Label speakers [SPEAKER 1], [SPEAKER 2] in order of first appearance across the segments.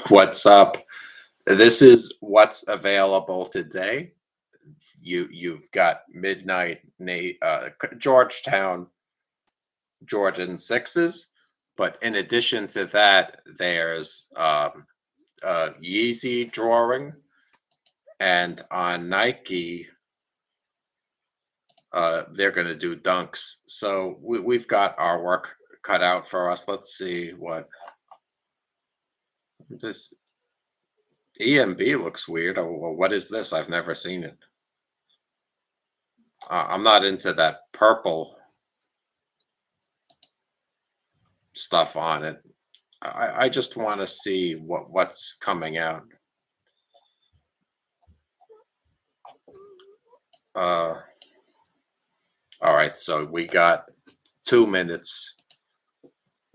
[SPEAKER 1] What's up? This is what's available today. You've got Georgetown Jordan sixes, but in addition to that, there's Yeezy drawing, and on Nike, they're going to do dunks. So we've got our work cut out for us. Let's see what this EMB looks weird. What is this? I've never seen it. I'm not into that purple stuff on it. I just want to see what's coming out. Uh, all right, so we got 2 minutes.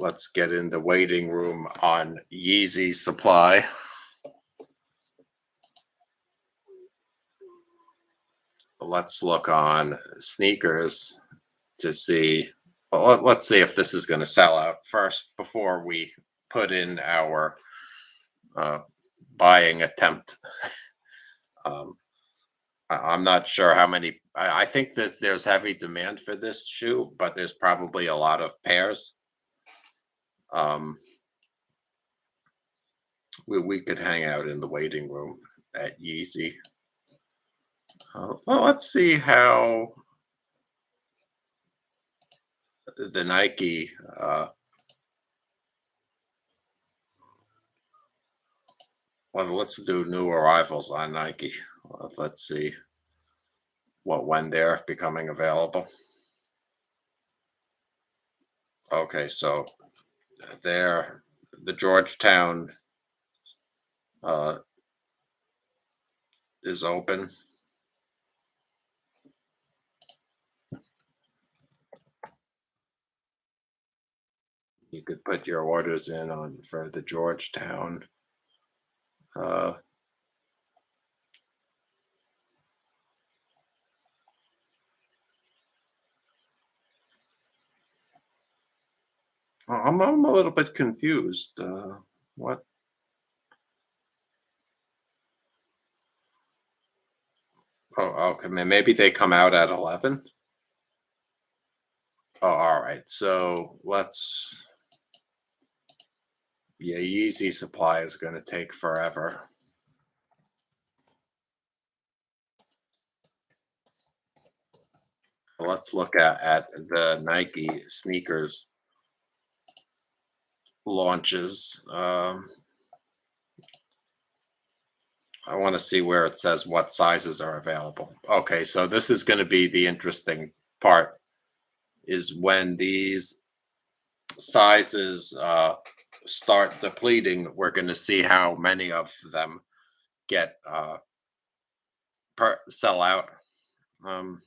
[SPEAKER 1] Let's get in the waiting room on Yeezy supply. Let's look on sneakers to see. Well, let's see if this is going to sell out first before we put in our uh, buying attempt. I'm not sure how many. I think there's heavy demand for this shoe, but there's probably a lot of pairs. Um, we could hang out in the waiting room at Yeezy. Well, let's see how the Nike. Well, let's do new arrivals on Nike. Let's see when they're becoming available. Okay, so there, the Georgetown uh, is open. You could put your orders in on for the Georgetown. Uh, I'm a little bit confused. What? Oh, okay. Maybe they come out at 11. Oh, all right. So let's. Yeah, Yeezy supply is going to take forever. Let's look at the Nike sneakers launches. I want to see where it says what sizes are available. Okay, so this is going to be the interesting part is when these sizes start depleting, we're going to see how many of them get sell out. Um,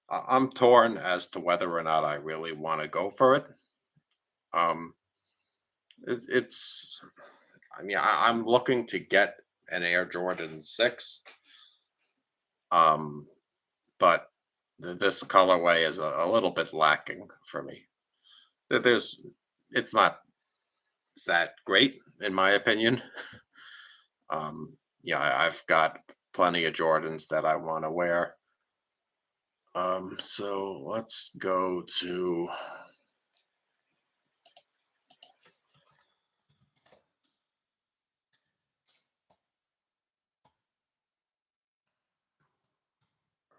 [SPEAKER 1] I'm torn as to whether or not I really want to go for it. Um, it's, I mean, I'm looking to get an Air Jordan 6, but this colorway is a little bit lacking for me. There's, it's not that great in my opinion. Yeah, I've got plenty of Jordans that I want to wear. So let's go to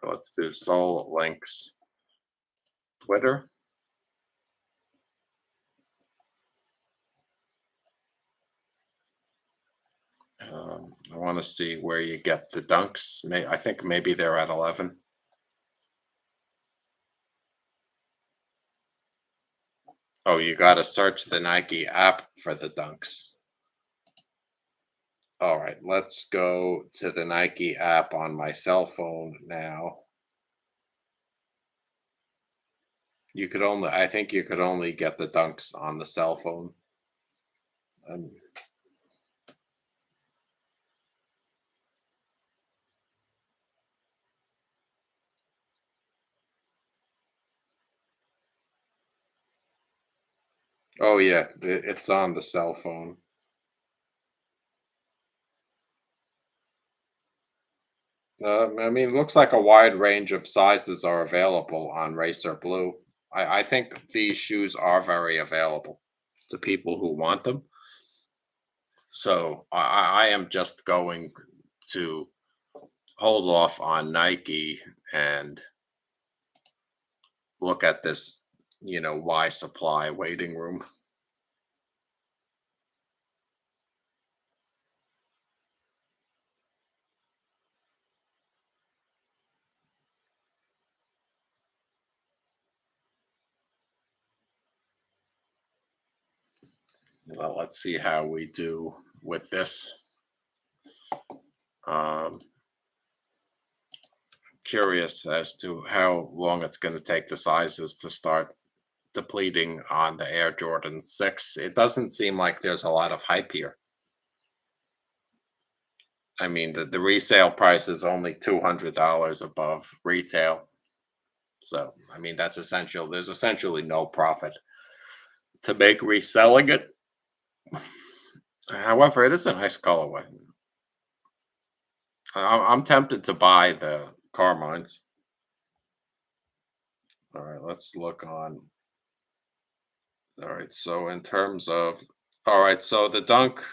[SPEAKER 1] let's do Soul Links Twitter. I want to see where you get the dunks. I think maybe they're at 11. Oh, you got to search the Nike app for the dunks. All right, let's go to the Nike app on my cell phone now. I think you could only get the dunks on the cell phone. Um, Oh yeah, it's on the cell phone. I mean, it looks like a wide range of sizes are available on Racer Blue. I think these shoes are very available to people who want them. So I am just going to hold off on Nike and look at this, Y supply waiting room. Well, let's see how we do with this. Um, Curious as to how long it's going to take the sizes to start depleting on the Air Jordan 6. It doesn't seem like there's a lot of hype here. I mean, the resale price is only $200 above retail. So, I mean, that's essential. There's essentially no profit to make reselling it. However, it is a nice colorway. I'm tempted to buy the Carmines. All right, let's look on. All right, so in terms of, all right, so the Dunk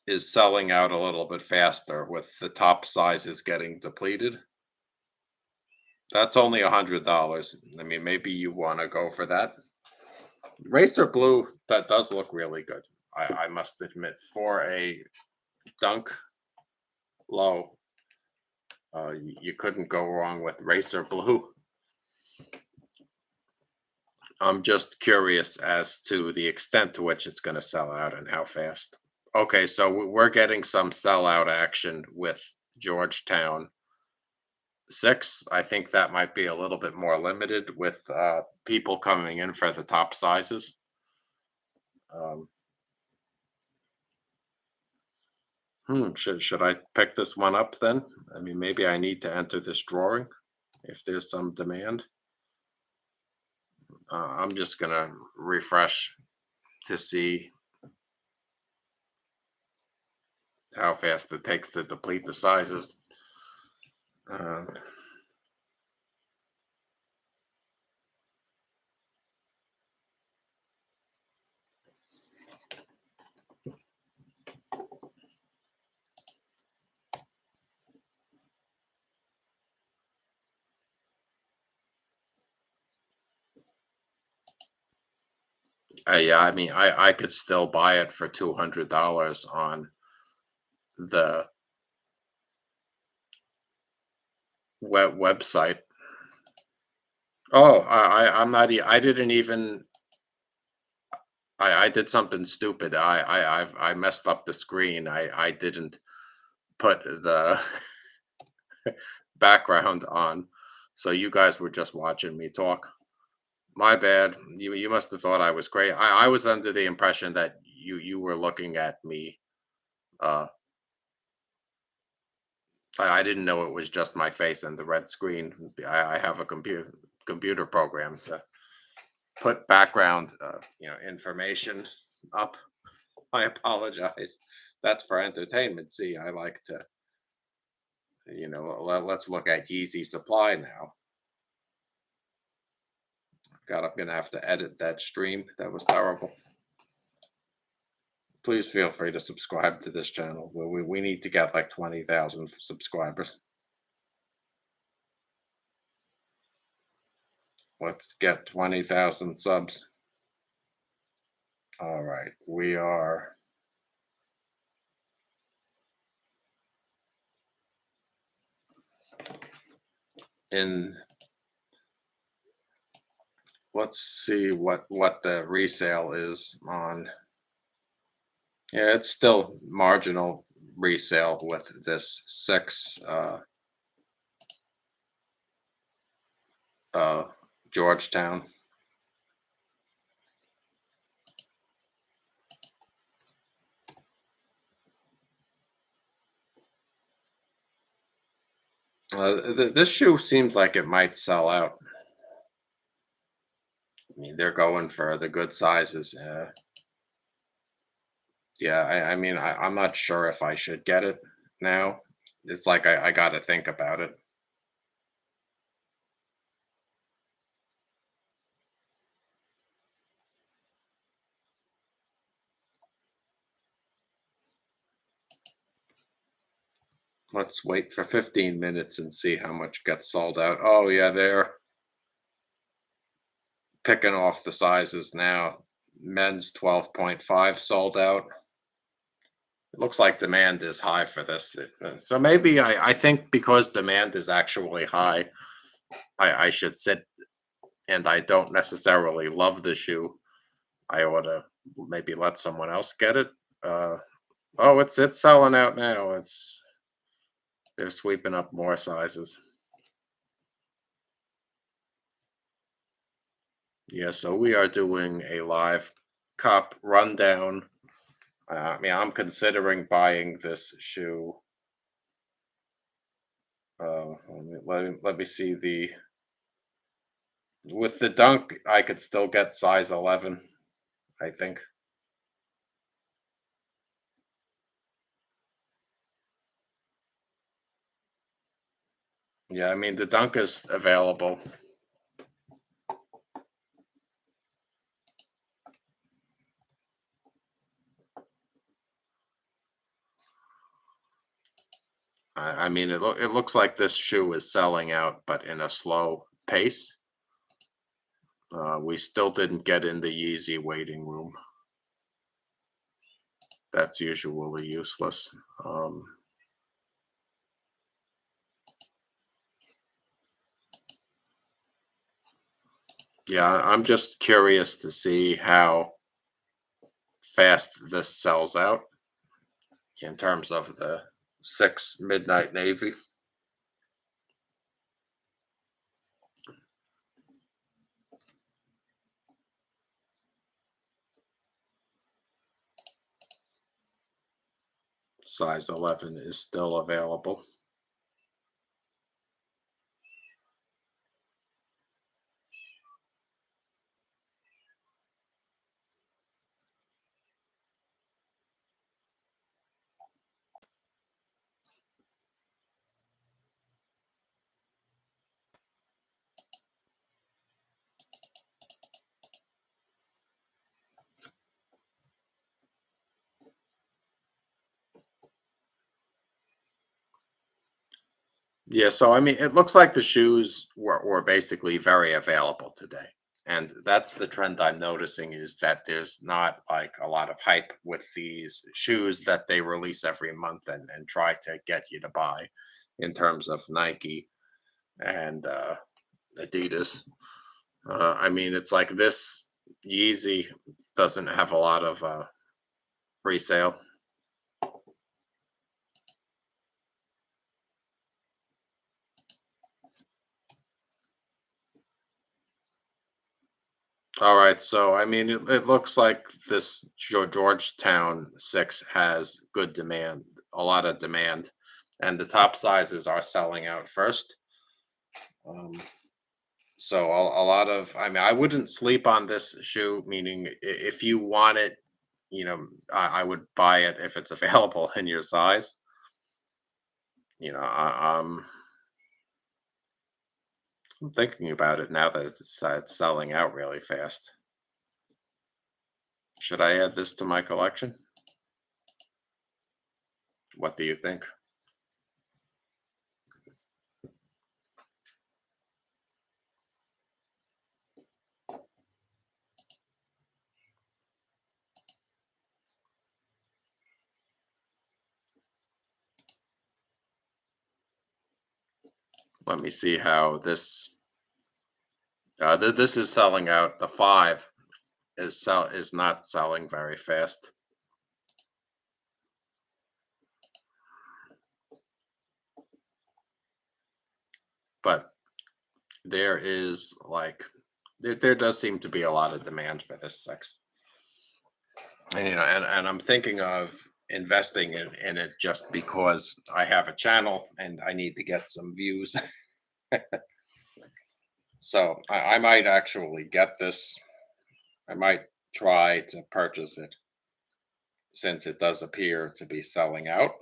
[SPEAKER 1] is selling out a little bit faster with the top sizes getting depleted. That's only $100. I mean, maybe you want to go for that. Racer Blue, that does look really good. I must admit, for a Dunk low, you couldn't go wrong with Racer Blue. I'm just curious as to the extent to which it's going to sell out and how fast. Okay, so we're getting some sellout action with Georgetown 6. I think that might be a little bit more limited with people coming in for the top sizes. Um, should I pick this one up then? I mean, maybe I need to enter this drawing if there's some demand. I'm just gonna refresh to see how fast it takes to deplete the sizes. Uh, yeah, I mean, I could still buy it for $200 on the website. Oh, I'm not. I didn't even. I did something stupid. I messed up the screen. I didn't put the background on, so you guys were just watching me talk. My bad. You must have thought I was great. I was under the impression that you were looking at me. Uh, I didn't know it was just my face and the red screen. I have a computer program to put background information up. I apologize. That's for entertainment. See, I like to, let's look at Yeezy supply now. God, I'm gonna have to edit that stream. That was terrible. Please feel free to subscribe to this channel. We need to get like 20,000 subscribers. Let's get 20,000 subs. All right, we are in. Let's see what the resale is on. Yeah, it's still marginal resale with this 6 uh Georgetown. This shoe seems like it might sell out. I mean, they're going for the good sizes. Yeah, I mean, I'm not sure if I should get it now. It's like I got to think about it. Let's wait for 15 minutes and see how much gets sold out. Oh, yeah, they're picking off the sizes now. Men's 12.5 sold out. It looks like demand is high for this. So maybe I think because demand is actually high, I should sit and I don't necessarily love the shoe. I ought to maybe let someone else get it. Uh, oh, it's selling out now. They're sweeping up more sizes. Yeah, so we are doing a live cop rundown. I mean, I'm considering buying this shoe. Let me see the with the dunk. I could still get size 11. I think. Yeah, I mean the dunk is available. I mean it looks like this shoe is selling out, but in a slow pace. We still didn't get in the Yeezy waiting room. That's usually useless. Um, yeah, I'm just curious to see how fast this sells out in terms of the 6 midnight navy. Size 11 is still available. Yeah, so I mean, it looks like the shoes were basically very available today. And that's the trend I'm noticing is that there's not like a lot of hype with these shoes that they release every month and try to get you to buy in terms of Nike and Adidas. I mean, it's like this Yeezy doesn't have a lot of pre-sale. All right, so I mean, it looks like this Georgetown 6 has good demand, a lot of demand, and the top sizes are selling out first. Um, so a lot of, I mean, I wouldn't sleep on this shoe, meaning if you want it, I would buy it if it's available in your size. I'm thinking about it now that it's selling out really fast. Should I add this to my collection? What do you think? Let me see how this this is selling out. The 5 is not selling very fast, but there is like there does seem to be a lot of demand for this 6. And and I'm thinking of investing in it just because I have a channel and I need to get some views. So I might actually get this. I might try to purchase it since it does appear to be selling out.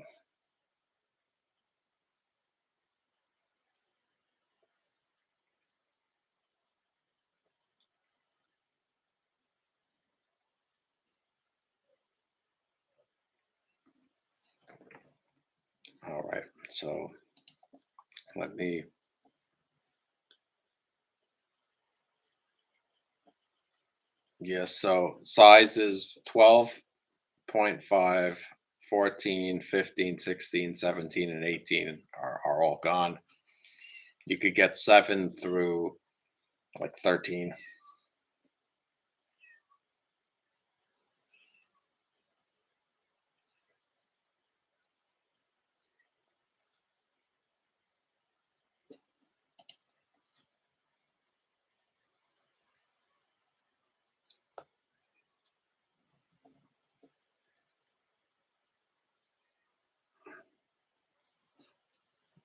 [SPEAKER 1] All right. So let me, yes. So sizes 12.5, 14, 15, 16, 17, and 18 are all gone. You could get 7 through like 13.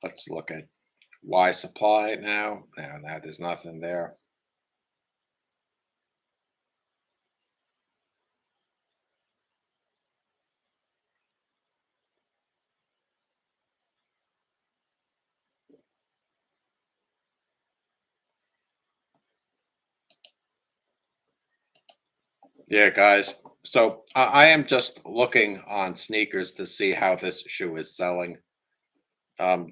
[SPEAKER 1] Let's look at Y supply now. Now there's nothing there. Yeah, guys. So I am just looking on sneakers to see how this shoe is selling. Um,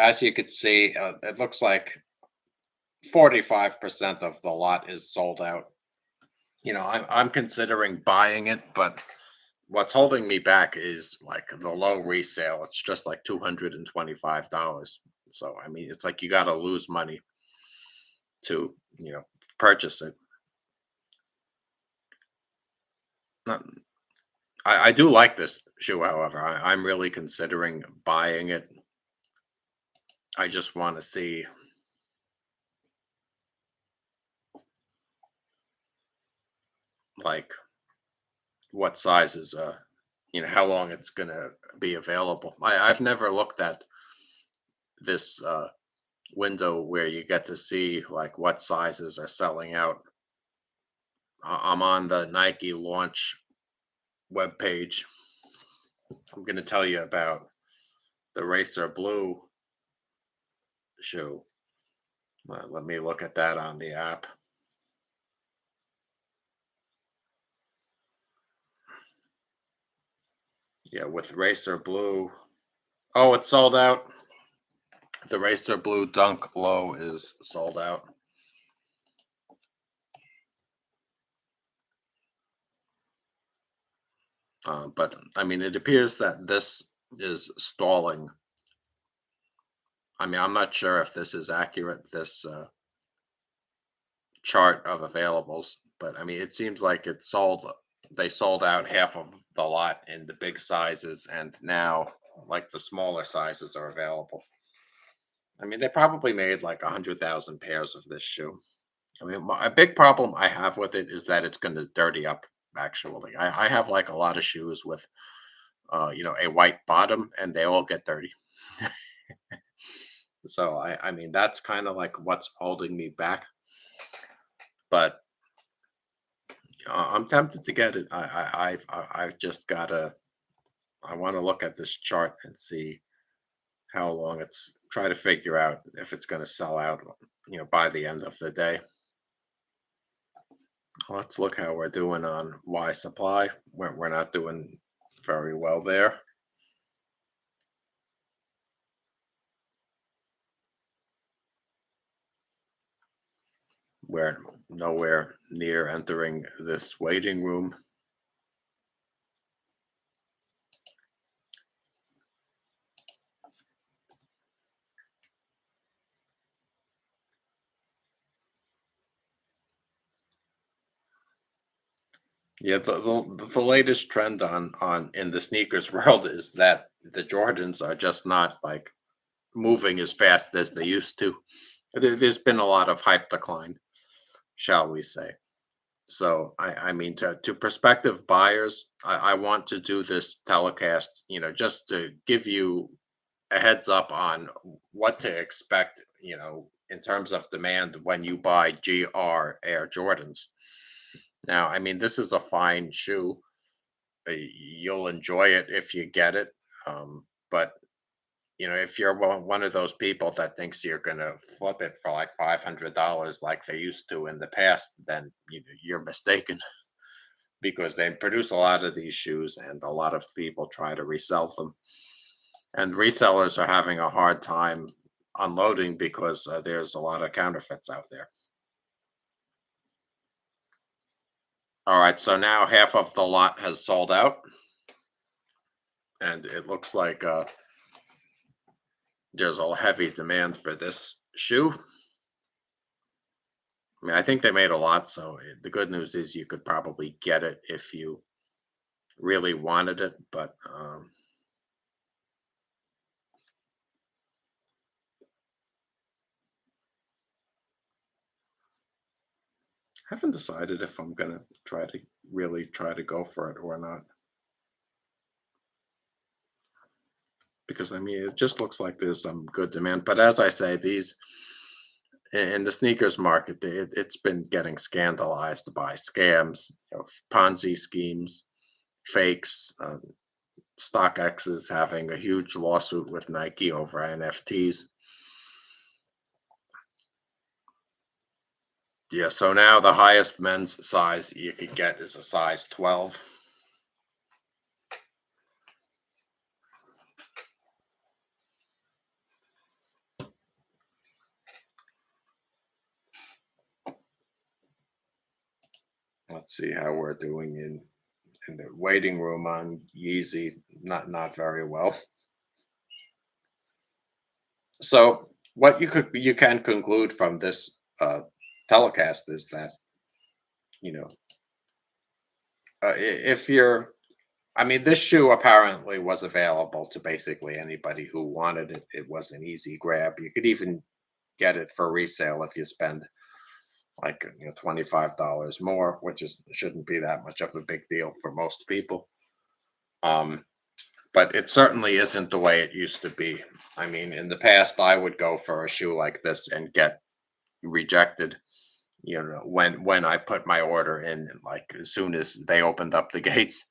[SPEAKER 1] as you could see, it looks like 45% of the lot is sold out. I'm considering buying it, but what's holding me back is like the low resale. It's just like $225. So I mean, it's like you got to lose money to purchase it. Not, I do like this shoe, however. I'm really considering buying it. I just want to see like what sizes, how long it's gonna be available. I've never looked at this window where you get to see like what sizes are selling out. I'm on the Nike launch webpage. I'm gonna tell you about the Racer Blue shoe. Let me look at that on the app. Yeah, with Racer Blue. Oh, it's sold out. The Racer Blue Dunk Low is sold out. But I mean, it appears that this is stalling. I mean, I'm not sure if this is accurate, this chart of availables, but I mean, it seems like they sold out half of the lot in the big sizes, and now like the smaller sizes are available. I mean, they probably made like 100,000 pairs of this shoe. I mean, a big problem I have with it is that it's going to dirty up. Actually, I have like a lot of shoes with, a white bottom, and they all get dirty. So I mean, that's kind of like what's holding me back. But I'm tempted to get it. I've just gotta. I want to look at this chart and see how long it's. Try to figure out if it's going to sell out. By the end of the day. Let's look how we're doing on Y supply. We're not doing very well there. We're nowhere near entering this waiting room. Yeah, the latest trend on in the sneakers world is that the Jordans are just not like moving as fast as they used to. There's been a lot of hype decline, shall we say. So I mean to prospective buyers, I want to do this telecast, just to give you a heads up on what to expect, in terms of demand when you buy GR Air Jordans. Now, I mean, this is a fine shoe. You'll enjoy it if you get it. But if you're one of those people that thinks you're gonna flip it for like $500 like they used to in the past, then you're mistaken because they produce a lot of these shoes and a lot of people try to resell them. And resellers are having a hard time unloading because there's a lot of counterfeits out there. All right, so now half of the lot has sold out, and it looks like there's a heavy demand for this shoe. I mean, I think they made a lot, so the good news is you could probably get it if you really wanted it. But haven't decided if I'm gonna try to go for it or not. Because I mean, it just looks like there's some good demand. But as I say, these in the sneakers market, it's been getting scandalized by scams, Ponzi schemes, fakes. StockX is having a huge lawsuit with Nike over NFTs. Yeah, so now the highest men's size you could get is a size 12. Let's see how we're doing in the waiting room on Yeezy. Not very well. So what you can conclude from this telecast is that you know if you're I mean, this shoe apparently was available to basically anybody who wanted it. It was an easy grab. You could even get it for resale if you spend like $25 more, which is shouldn't be that much of a big deal for most people. Um, but it certainly isn't the way it used to be. I mean, in the past, I would go for a shoe like this and get rejected. When I put my order in, like as soon as they opened up the gates.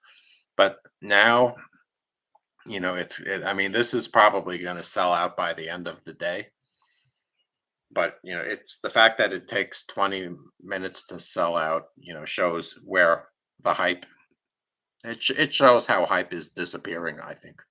[SPEAKER 1] But now, I mean, this is probably going to sell out by the end of the day. But it's the fact that it takes 20 minutes to sell out. Shows where the hype. It shows how hype is disappearing, I think.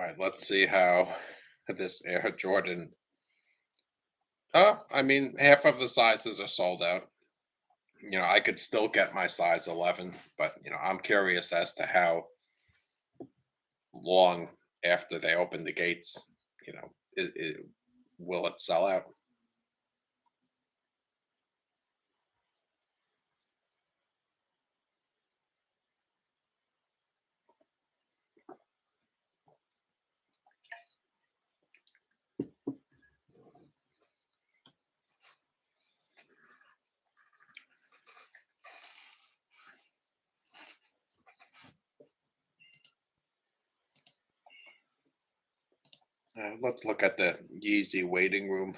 [SPEAKER 1] right, let's see how this Air Jordan. Oh, I mean, half of the sizes are sold out. I could still get my size 11, but I'm curious as to how long after they open the gates, will it sell out? Let's look at the Yeezy waiting room.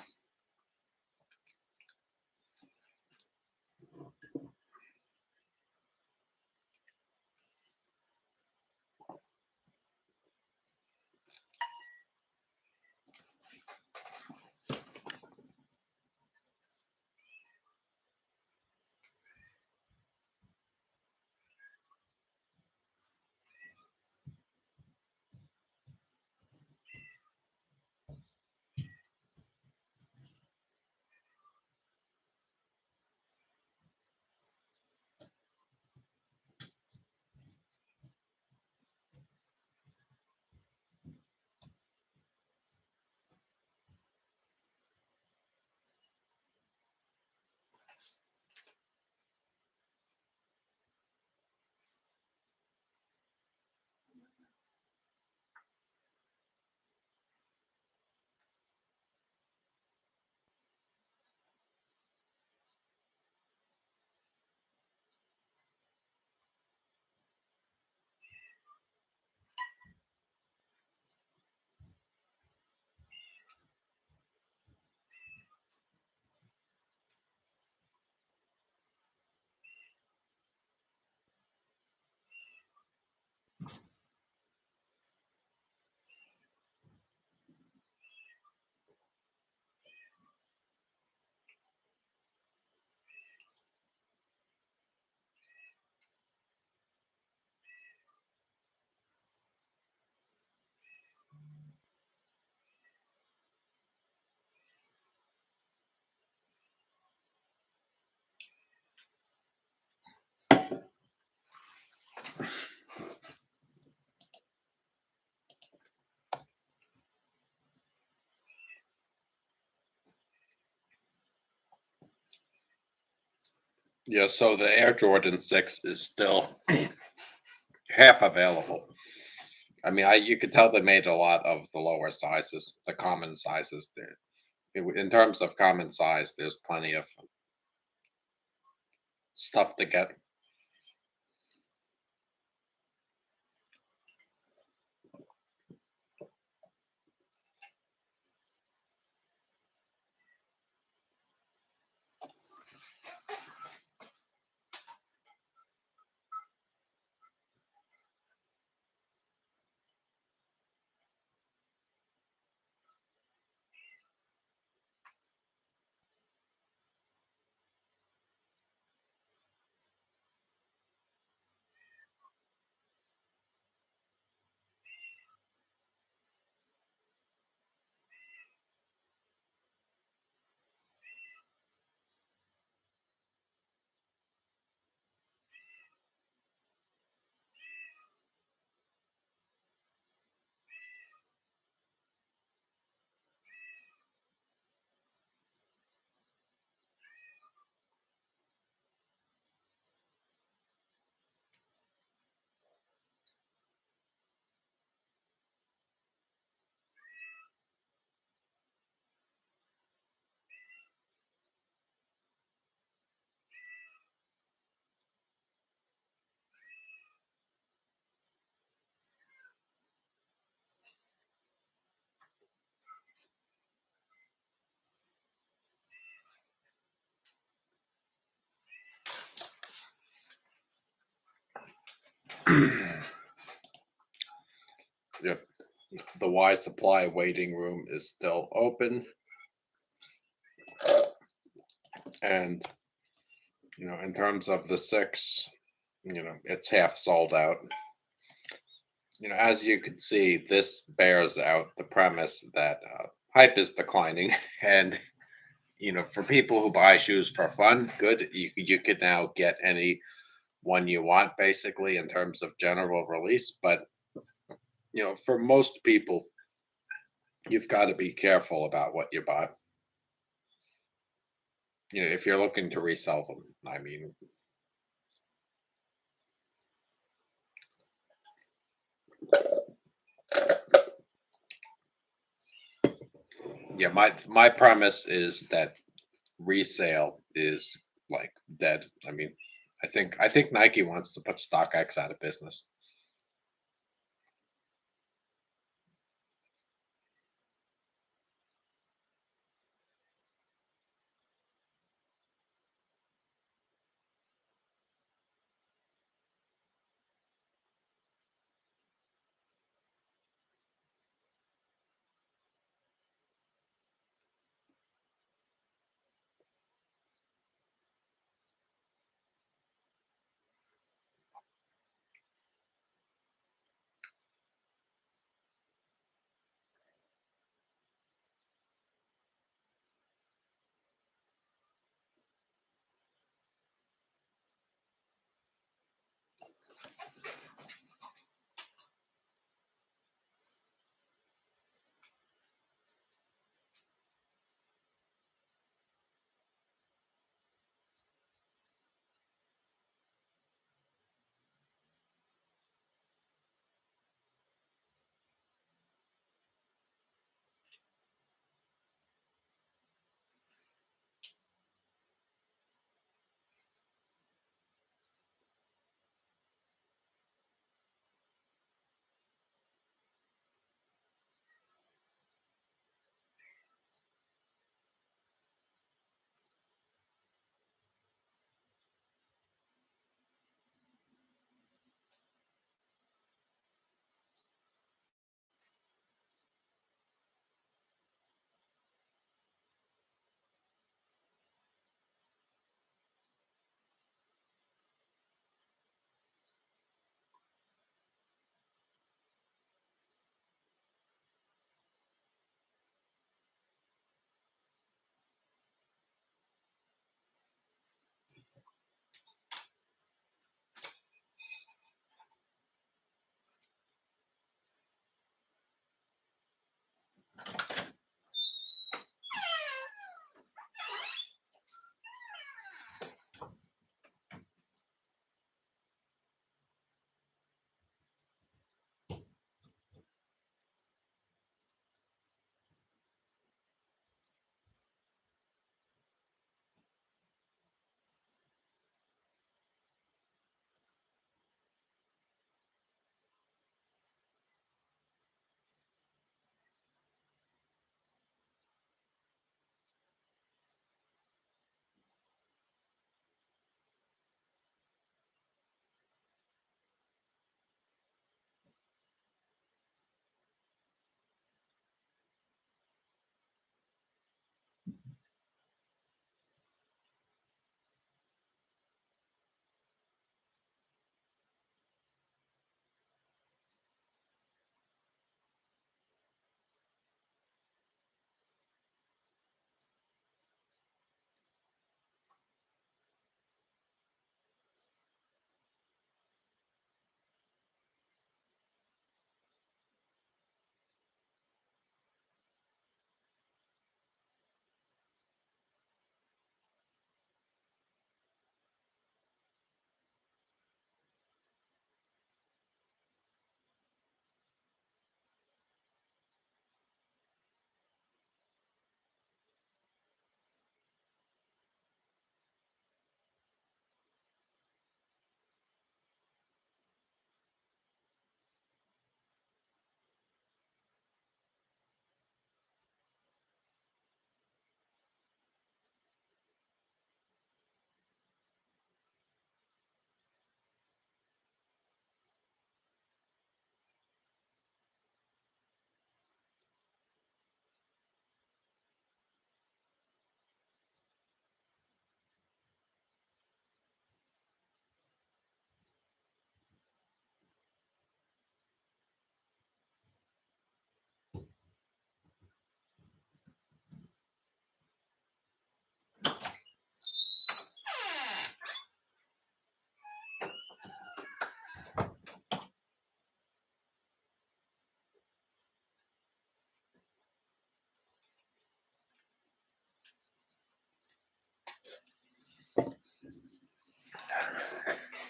[SPEAKER 1] Yeah, so the Air Jordan 6 is still half available. I mean, you could tell they made a lot of the lower sizes, the common sizes there. In terms of common size, there's plenty of stuff to get. Yep. The Y Supply waiting room is still open. And, in terms of the 6, it's half sold out. As you can see, this bears out the premise that hype is declining, and for people who buy shoes for fun, good. You could now get any one you want, basically, in terms of general release. But for most people, you've got to be careful about what you buy. If you're looking to resell them, I mean, yeah, my premise is that resale is like dead. I mean, I think Nike wants to put StockX out of business.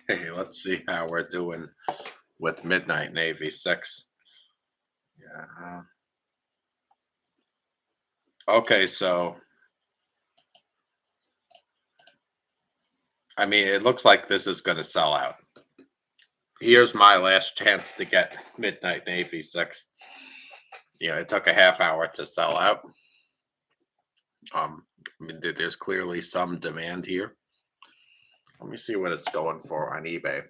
[SPEAKER 1] Okay, let's see how we're doing with Midnight Navy 6. Yeah. Okay, so I mean, it looks like this is going to sell out. Here's my last chance to get Midnight Navy 6. It took a half hour to sell out. I mean, there's clearly some demand here. Let me see what it's going for on eBay.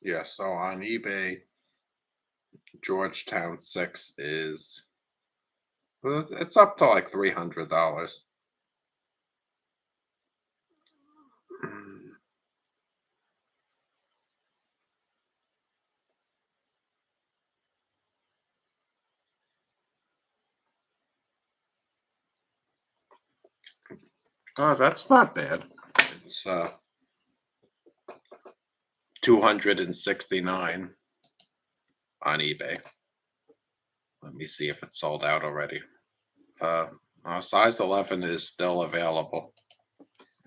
[SPEAKER 1] Yeah, so on eBay, Georgetown 6 is well, it's up to like $300. Oh, that's not bad. It's 269 on eBay. Let me see if it's sold out already. Uh, size 11 is still available.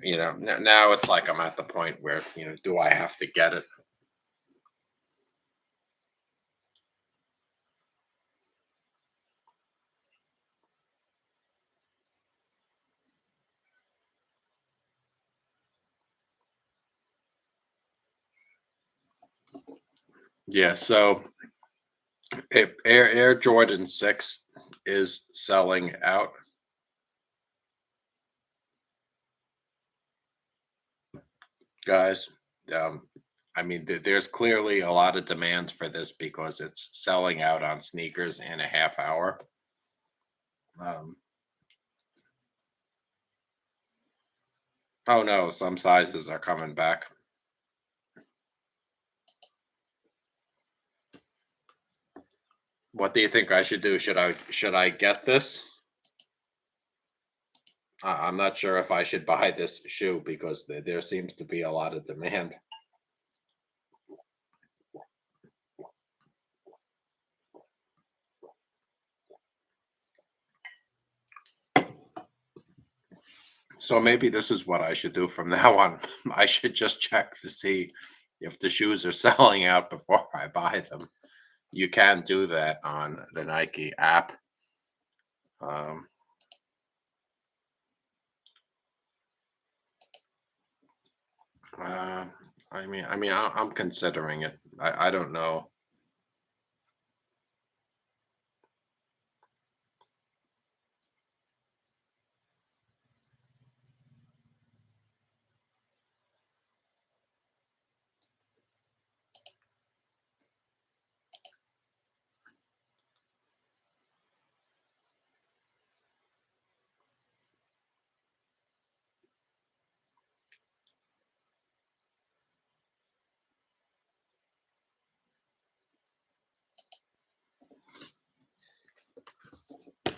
[SPEAKER 1] Now it's like I'm at the point where, do I have to get it? Yeah, so Air Jordan 6 is selling out. Guys. Um, I mean, there's clearly a lot of demand for this because it's selling out on sneakers in a half hour. Um, oh no, some sizes are coming back. What do you think I should do? Should I get this? I'm not sure if I should buy this shoe because there seems to be a lot of demand. So maybe this is what I should do from now on. I should just check to see if the shoes are selling out before I buy them. You can do that on the Nike app. Um, uh, I'm considering it. I don't know.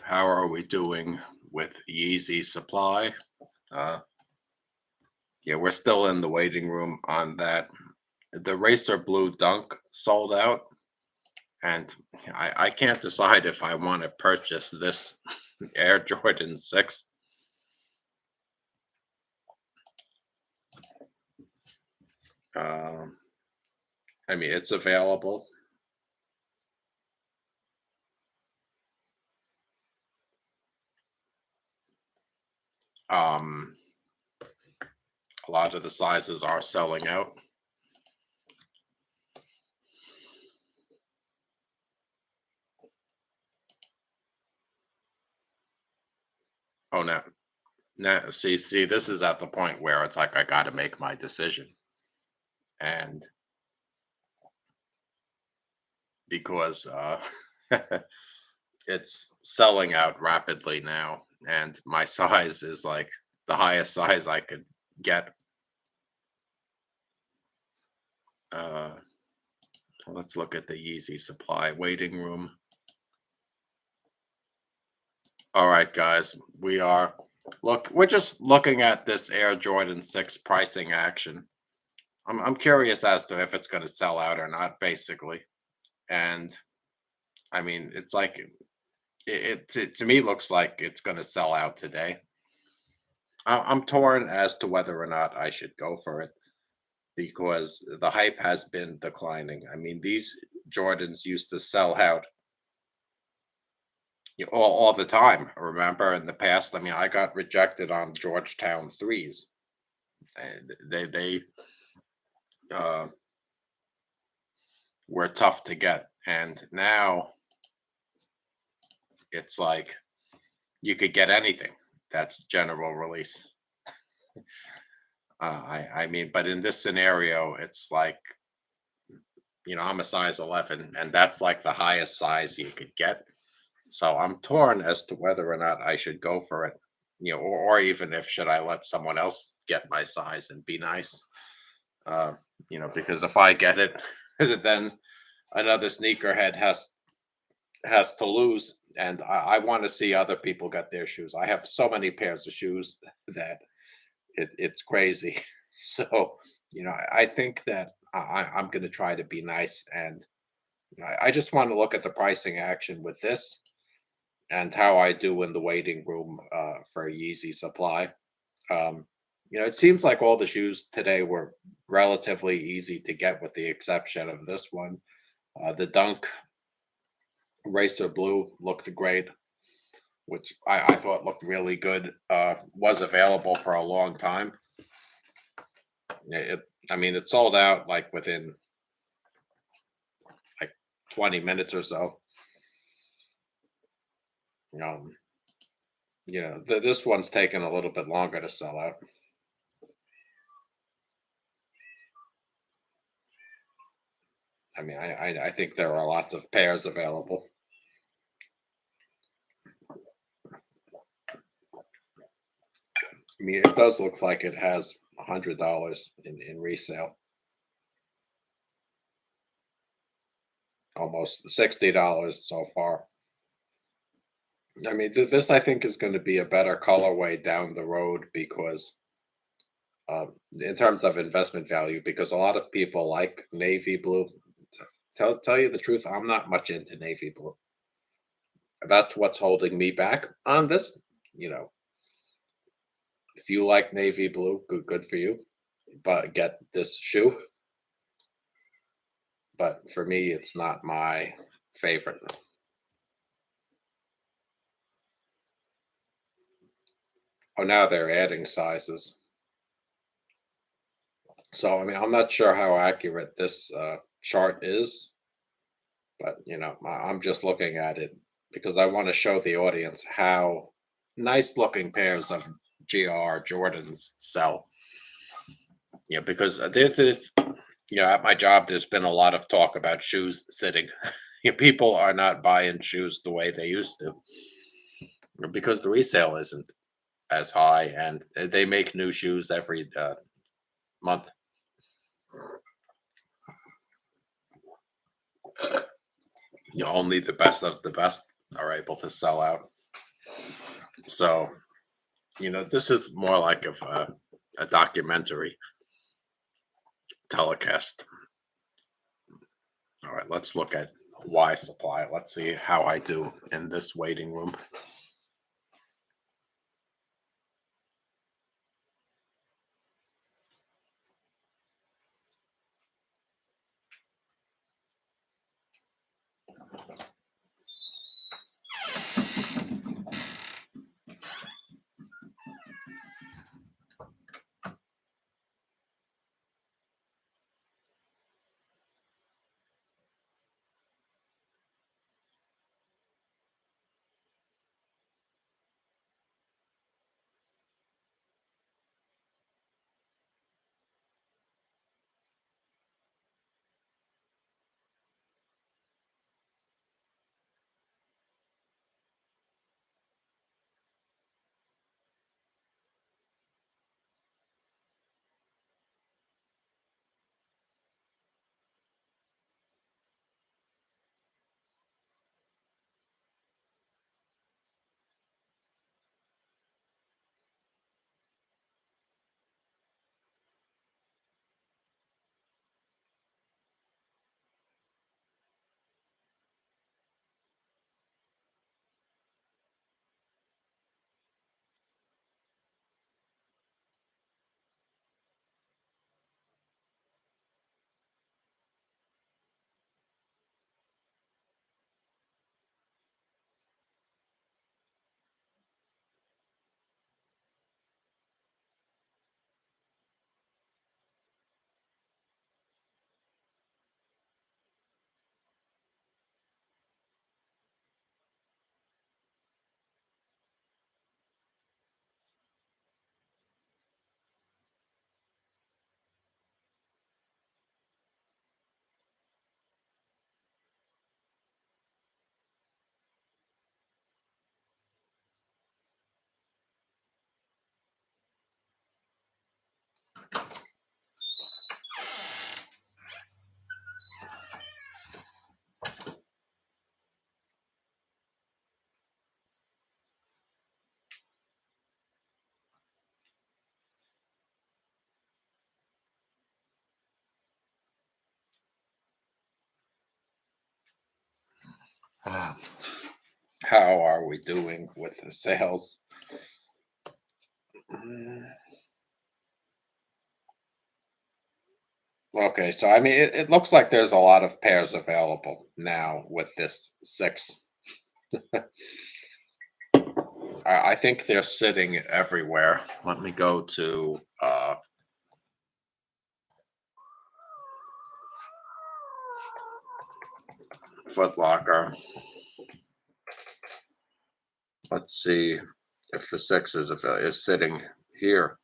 [SPEAKER 1] How are we doing with Yeezy supply? Uh, yeah, we're still in the waiting room on that. The Racer Blue Dunk sold out, and I can't decide if I want to purchase this Air Jordan 6. Um, it's available. Um, a lot of the sizes are selling out. Oh, now, see, this is at the point where it's like I got to make my decision, and because it's selling out rapidly now, and my size is like the highest size I could get. Uh, let's look at the Yeezy supply waiting room. All right, guys, we're just looking at this Air Jordan 6 pricing action. I'm curious as to if it's going to sell out or not, basically. And I mean, it's like it to me looks like it's going to sell out today. I'm torn as to whether or not I should go for it because the hype has been declining. I mean, these Jordans used to sell out all the time. Remember in the past, I mean, I got rejected on Georgetown threes. And they uh, were tough to get, and now it's like you could get anything that's general release. I mean, but in this scenario, it's like I'm a size 11, and that's like the highest size you could get. So I'm torn as to whether or not I should go for it, or even if should I let someone else get my size and be nice, uh, because if I get it, then another sneakerhead has to lose, and I want to see other people get their shoes. I have so many pairs of shoes that it's crazy. So I think that I'm going to try to be nice, and I just want to look at the pricing action with this and how I do in the waiting room for Yeezy supply. Um, it seems like all the shoes today were relatively easy to get, with the exception of this one. The Dunk Racer Blue looked great, which I thought looked really good. Was available for a long time. I mean, it sold out like within like 20 minutes or so. Um, this one's taken a little bit longer to sell out. I mean, I think there are lots of pairs available. I mean, it does look like it has $100 in resale, almost $60 so far. I mean, this I think is going to be a better colorway down the road because, in terms of investment value, because a lot of people like navy blue. Tell you the truth, I'm not much into navy blue. That's what's holding me back on this. You know, if you like navy blue, good for you. But get this shoe. But for me, it's not my favorite. Oh, now they're adding sizes. So I mean, I'm not sure how accurate this chart is, but I'm just looking at it because I want to show the audience how nice looking pairs of GR Jordans sell. Yeah, because at my job, there's been a lot of talk about shoes sitting. People are not buying shoes the way they used to because the resale isn't as high, and they make new shoes every month. Only the best of the best are able to sell out. So, this is more like of a documentary telecast. All right, let's look at Y supply. Let's see how I do in this waiting room. Ah, how are we doing with the sales? Mm, Okay, so I mean, it looks like there's a lot of pairs available now with this six. I think they're sitting everywhere. Let me go to Foot Locker. Let's see if the six is sitting here.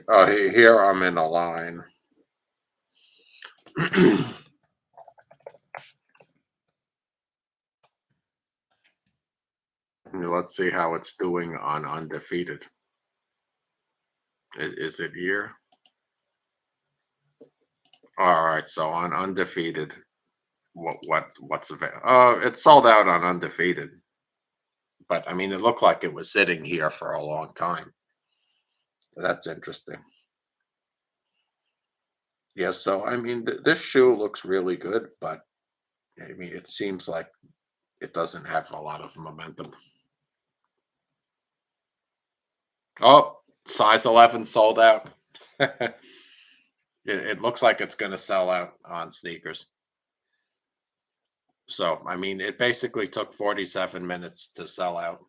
[SPEAKER 1] Here I'm in a line. Let's see how it's doing on undefeated. Is it here? All right, so on undefeated, what's available? It's sold out on undefeated, but I mean, it looked like it was sitting here for a long time. That's interesting. Yeah, so I mean, this shoe looks really good, but I mean, it seems like it doesn't have a lot of momentum. Oh, size 11 sold out. It looks like it's going to sell out on sneakers. So, I mean, it basically took 47 minutes to sell out.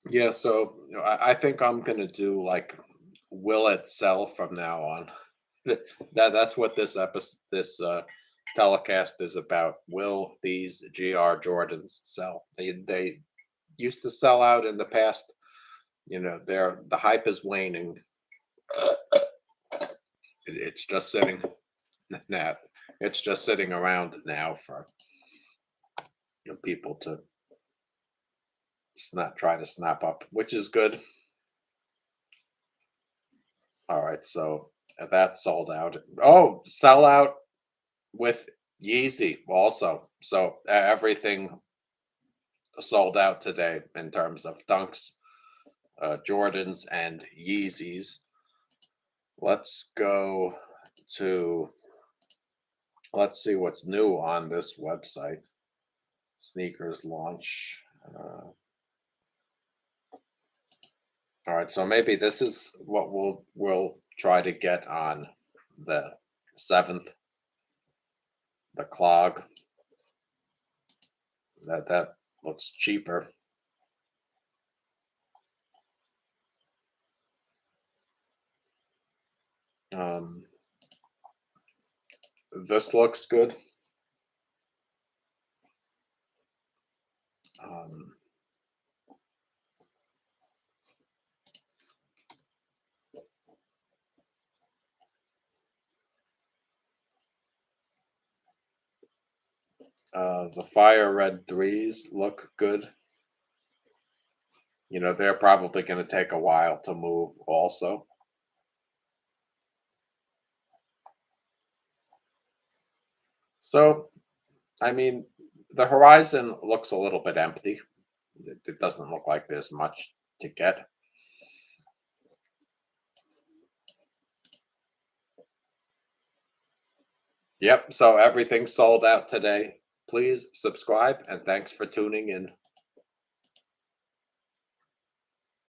[SPEAKER 1] Yeah, so I think I'm going to do like, will it sell from now on? That's what this episode, this telecast is about. Will these GR Jordans sell? They used to sell out in the past. They're the hype is waning. It's just sitting now. It's just sitting around now for people to not try to snap up, which is good. All right, so that's sold out. Oh, sell out with Yeezy also. So everything sold out today in terms of dunks, Jordans, and Yeezys. Let's go to let's see what's new on this website. Sneakers launch. All right, so maybe this is what we'll try to get on the 7th. The clog. That looks cheaper. Um, this looks good. Um, the fire red threes look good. They're probably going to take a while to move also. So, I mean, the horizon looks a little bit empty. It doesn't look like there's much to get. Yep, so everything's sold out today. Please subscribe and thanks for tuning in.